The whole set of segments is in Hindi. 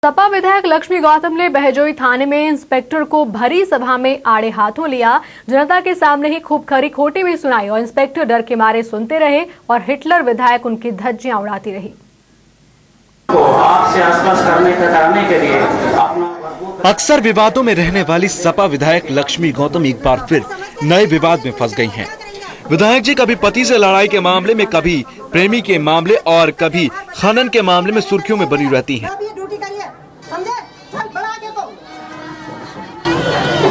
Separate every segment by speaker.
Speaker 1: सपा विधायक लक्ष्मी गौतम ने बहजोई थाने में इंस्पेक्टर को भरी सभा में आड़े हाथों लिया। जनता के सामने ही खूब खरी खोटी भी सुनाई और इंस्पेक्टर डर के मारे सुनते रहे और हिटलर विधायक उनकी धज्जियां उड़ाती रही।
Speaker 2: आपसे आश्वस्त कराने के लिए
Speaker 3: अक्सर विवादों में रहने वाली सपा विधायक लक्ष्मी गौतम एक बार फिर नए विवाद में फंस गई हैं। विधायक जी कभी पति से लड़ाई के मामले में, कभी प्रेमी के मामले और कभी खनन के मामले में सुर्खियों में बनी रहती हैं।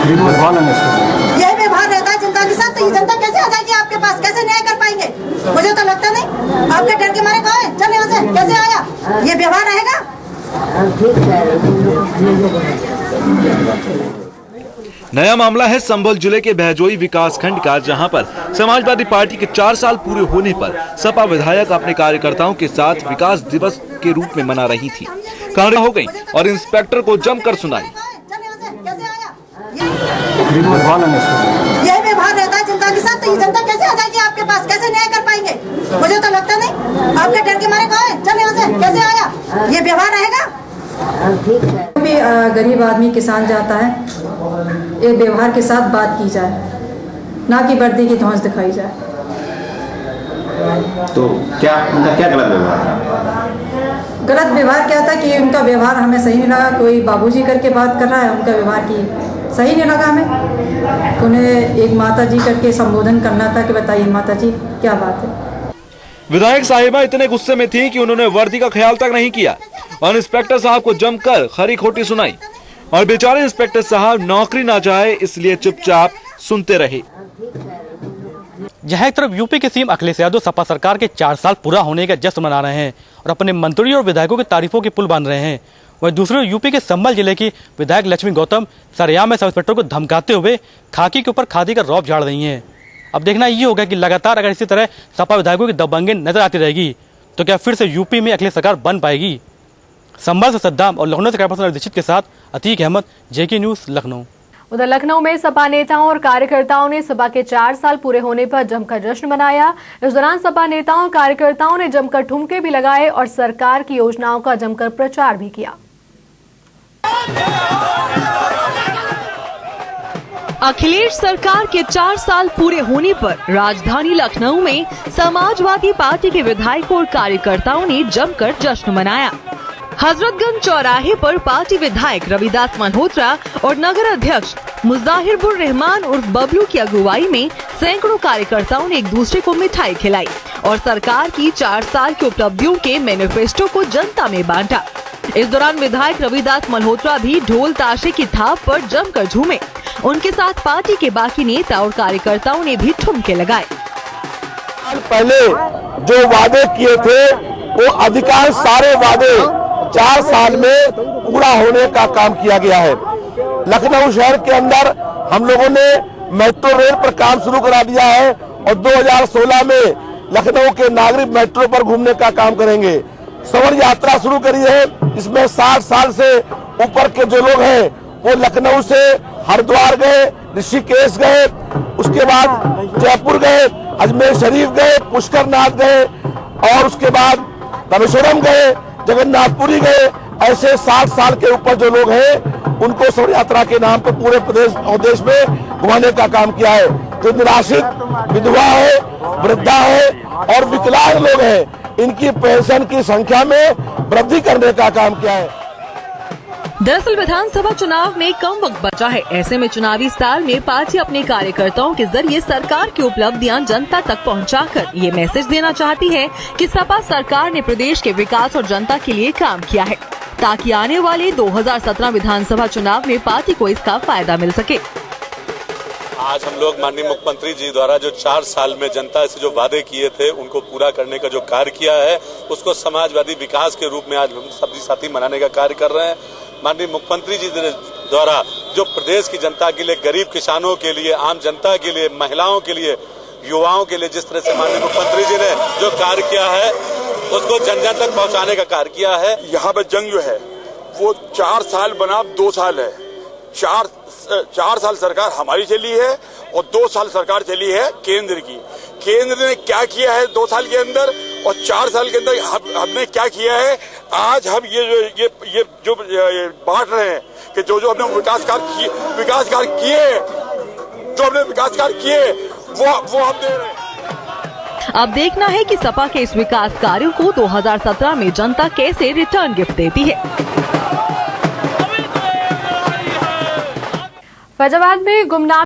Speaker 4: यही व्यवहार रहता है जनता के साथ, तो ये जनता कैसे आ जाएगी आपके पास, कैसे न्याय कर पाएंगे? मुझे तो लगता नहीं। आपके डर के मारे कहाँ है? चल यहाँ से, कैसे आया? ये व्यवहार रहेगा?
Speaker 3: नया मामला है संभल जिले के बहजोई विकास खंड का, जहां पर समाजवादी पार्टी के 4 साल पूरे होने पर सपा विधायक अपने कार्यकर्ताओं के साथ विकास दिवस के रूप में मना रही थी। कहानी हो गई और इंस्पेक्टर को जमकर सुनाई।
Speaker 4: यही व्यवहार रहता है जनता के साथ, तो ये जनता कैसे आ जाएगी आपके पास, कैसे न्याय कर पाएंगे? मुझे तो लगता नहीं। आपके डर के मारे कहाँ है? चल यहाँ से, कैसे आया? ये व्यवहार रहेगा?
Speaker 5: भी गरीब आदमी किसान जाता है, एक व्यवहार के साथ बात की जाए, ना कि वर्दी की धौंस दिखाई जाए।
Speaker 2: तो क्या उनका क्या गलत व्यवहार?
Speaker 5: गलत व्यवहार क्या था कि उनका व्यवहार हमें सही नहीं लगा। कोई बाबूजी करके बात कर रहा है, उनका व्यवहार की सही नहीं लगा हमें। उन्हें एक माता जी करके संबोधन करना था कि बताइए माता जी क्या बात है।
Speaker 3: विधायक साहिबा इतने गुस्से में थी कि उन्होंने वर्दी का ख्याल तक नहीं किया और इंस्पेक्टर साहब को जमकर खरी खोटी सुनाई और बेचारे इंस्पेक्टर साहब नौकरी ना जाए इसलिए चुपचाप सुनते रहे।
Speaker 6: जहां एक तरफ यूपी के सीएम अखिलेश यादव सपा सरकार के 4 साल पूरा होने का जश्न मना रहे हैं और अपने मंत्रियों और विधायकों की तारीफों के पुल बांध रहे हैं, वहीं दूसरी ओर यूपी के संभल जिले की विधायक लक्ष्मी गौतम सरेआम में सब इंस्पेक्टर को धमकाते हुए खाकी के ऊपर खादी का रौब झाड़ रही हैं। अब देखना ये होगा कि लगातार अगर इसी तरह सपा विधायकों की दबंगें नजर आती रहेगी तो क्या फिर से यूपी में अखिलेश सरकार बन पाएगी। संभल से सद्दाम और लखनऊ से कैमरा दीक्षित के साथ अतीक अहमद, जेके न्यूज, लखनऊ।
Speaker 1: उधर लखनऊ में सपा नेताओं और कार्यकर्ताओं ने सपा के 4 साल पूरे होने पर जमकर जश्न मनाया। इस दौरान सपा नेताओं और कार्यकर्ताओं ने जमकर ठुमके भी लगाए और सरकार की योजनाओं का जमकर प्रचार भी किया।
Speaker 7: अखिलेश सरकार के 4 साल पूरे होने पर राजधानी लखनऊ में समाजवादी पार्टी के विधायकों और कार्यकर्ताओं ने जमकर जश्न मनाया। हजरतगंज चौराहे पर पार्टी विधायक रविदास मल्होत्रा और नगर अध्यक्ष मुजाहिरुर रहमान उर्फ बबलू की अगुवाई में सैकड़ों कार्यकर्ताओं ने एक दूसरे को मिठाई खिलाई और सरकार की 4 साल की उपलब्धियों के मैनिफेस्टो को जनता में बांटा। इस दौरान विधायक रविदास मल्होत्रा भी ढोल ताशे की थाप पर जमकर झूमे। उनके साथ पार्टी के बाकी नेता और कार्यकर्ताओं ने भी ठुमके लगाए।
Speaker 8: पहले जो वादे किए थे वो अधिकांश सारे वादे 4 साल में पूरा होने का काम किया गया है। लखनऊ शहर के अंदर हम लोगों ने मेट्रो रेल पर काम शुरू करा दिया है और 2016 में लखनऊ के नागरिक मेट्रो पर घूमने का काम करेंगे। सवर यात्रा शुरू करी है, इसमें 60 साल से ऊपर के जो लोग हैं वो लखनऊ से हरिद्वार गए, ऋषिकेश गए, उसके बाद जयपुर गए, अजमेर शरीफ गए, पुष्करनाथ गए और उसके बाद रामेश्वरम गए, जगन्नाथपुरी गए। ऐसे 60 साल के ऊपर जो लोग हैं उनको सौर यात्रा के नाम पर पूरे प्रदेश और देश में घुमाने का काम किया है। जो निराश्रित विधवा है, वृद्धा है और विकलांग लोग हैं, इनकी पेंशन की संख्या में वृद्धि करने का काम किया है।
Speaker 7: दरअसल विधानसभा चुनाव में कम वक्त बचा है, ऐसे में चुनावी साल में पार्टी अपने कार्यकर्ताओं के जरिए सरकार की उपलब्धियां जनता तक पहुंचाकर ये मैसेज देना चाहती है कि सपा सरकार ने प्रदेश के विकास और जनता के लिए काम किया है, ताकि आने वाले 2017 विधानसभा चुनाव में पार्टी को इसका फायदा मिल सके।
Speaker 9: आज हम लोग माननीय मुख्यमंत्री जी द्वारा जो 4 साल में जनता से जो वादे किए थे उनको पूरा करने का जो कार्य किया है, उसको समाजवादी विकास के रूप में आज हम सब्जी साथी मनाने का कार्य कर रहे हैं। माननीय मुख्यमंत्री जी द्वारा जो प्रदेश की जनता के लिए, गरीब किसानों के लिए, आम जनता के लिए, महिलाओं के लिए, युवाओं के लिए जिस तरह से माननीय मुख्यमंत्री जी ने जो कार्य किया है उसको जन जन तक पहुँचाने का कार्य किया है।
Speaker 8: यहाँ पे जंग जो है वो 4 साल बना 2 साल है। चार साल सरकार हमारी चली है और 2 साल सरकार चली है केंद्र की। केंद्र ने क्या किया है 2 साल के अंदर और 4 साल के अंदर हमने क्या किया है। आज हम ये जो बांट रहे हैं कि जो हमने विकास कार्य किए वो हम दे रहे हैं।
Speaker 7: अब देखना है कि सपा के इस विकास कार्यों को 2017 में जनता कैसे रिटर्न गिफ्ट देती है।
Speaker 1: फैजाबाद में गुमनाम